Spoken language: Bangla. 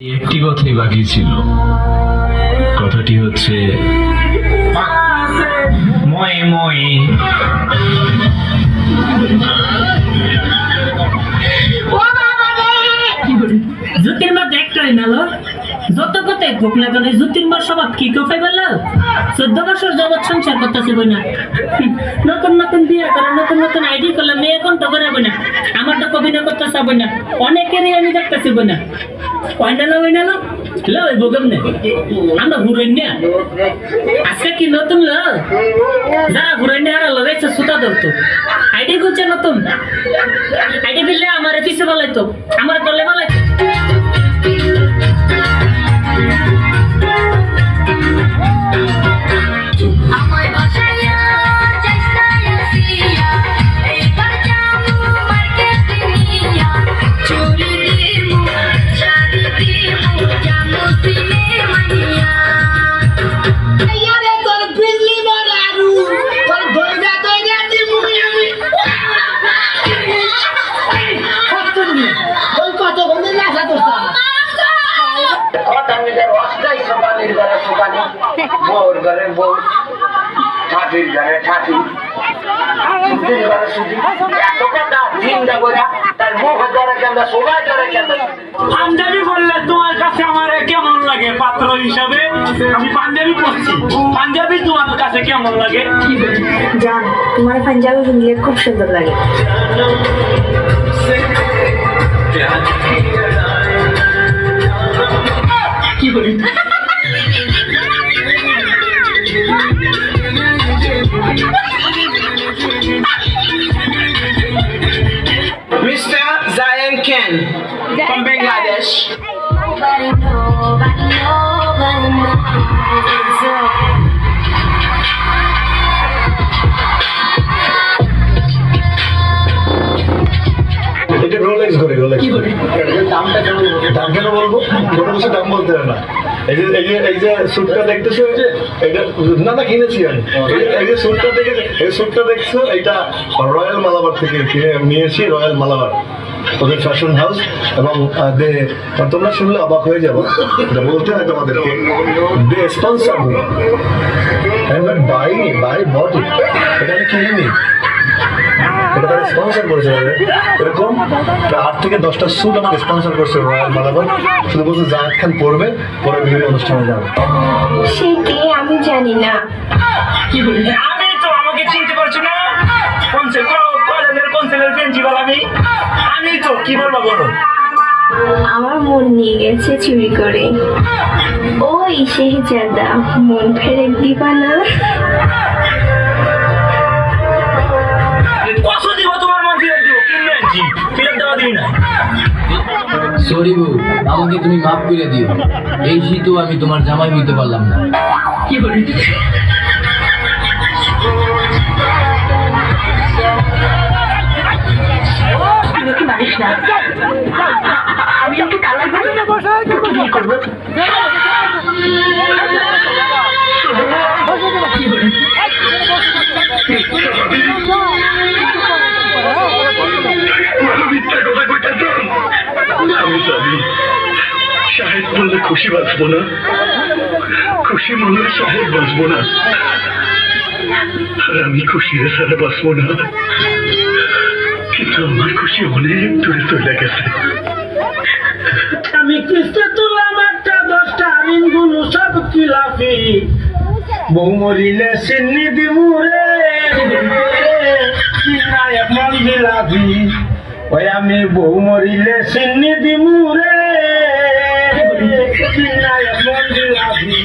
একটি কথাই বাকি ছিল, কথাটি হচ্ছে ময়ে ময়ে। জ্যোতির্মা একটাই নালো যত কথাই ভোগ না করে জ্যোতির্মার স্বভাব কি কোথায় বলল 14 বছর যাবৎ সংসার করতেছে বই না, নতুন নতুন বিয়ে করে নতুন নতুন আইডি করলে মেয়ে কোন তো করে বই না, আমার তো কবি না করতে চাবই না, অনেকেরই আমি দেখতেছি বই না ওই নালো লো ওই ভোগম নে আমরা ঘুরেন না আজকে কি নতুন লো যারা ঘুরেন না আর লাগাইছে সুতা ধরতো আইডি করছে নতুন আইডি দিলে আমার পিছে বলাইতো আমার দলে বলাইতো। পাঞ্জাবি বললে তোমার কাছে আমার কেমন লাগে পাত্র হিসাবে? আমি পাঞ্জাবি পড়ছি, পাঞ্জাবি তোমার কাছে কেমন লাগে? জান তোমার পাঞ্জাবি শুনলে খুব সুন্দর লাগে। কি বলি Mr. Zayan Ken from Bangladesh. এটা রোলেক্স করে রোলেক্স দাম কেন বলবো? কোনো কিছু দাম বলতে হয় না। এই যে স্যুটটা দেখতেছো, এটা না কিনেছি আমি। এই যে স্যুটটা দেখেছো, এই স্যুটটা দেখছো, এটা রয়্যাল মালাবার থেকে নিয়েছি, রয়্যাল মালাবার ওদের ফ্যাশন হাউস। এবং তোমরা শুনলে অবাক হয়ে যাবো, এটা বলতে হয় তোমাদেরকে, দে স্পন্সর বাই বট ইট, এটা আমি কিনিনি, এটা তারা স্পন্সর করেছে। এরকম 8 থেকে 10টা স্যুট আমাকে স্পন্সর করছে রয়্যাল মালাবার, শুধু বলছে জায়েদ খান পরে বিভিন্ন অনুষ্ঠানে যাবে। সে কে আমি জানি না। কি বলি আমি তো আমাকে চিনতে পারছো না? কলেজের কনসেলের প্রিন্সিপাল আমি তো কি বলবো বলো? আমার মন নিয়ে গেছে চুরি করে। ওই শেহজাদা মন ফেরত দিবা না? কত দিব তোমার মন ফেরত দিব? কিনবে আনছি, ফেরত দেওয়া দিই না। সরি বউ, আমাকে তুমি মাফ করে দিও। এই শীতও আমি তোমার জামাই হইতে পারলাম না। কি বলি আমি ওকে কালার করবো সাহেব বললে খুশি বাঁচবো না, খুশি বললে সাহেব বাঁচবো না, আর আমি খুশি ছাড়া বাঁচবো না। কিন্তু আমার খুশি অনেক দূরে চলে গেছে। আমি কিস্তে তুলাম একটা 10টা আমিনগুলো সব কিলাফি, বউ মরিলে সিন্নি দিমুরে নায়ক মন্দিলাভি, ওই আমি বউ মরিলে সিন্নি দিমুরে নায়ক মন্দিলাভি।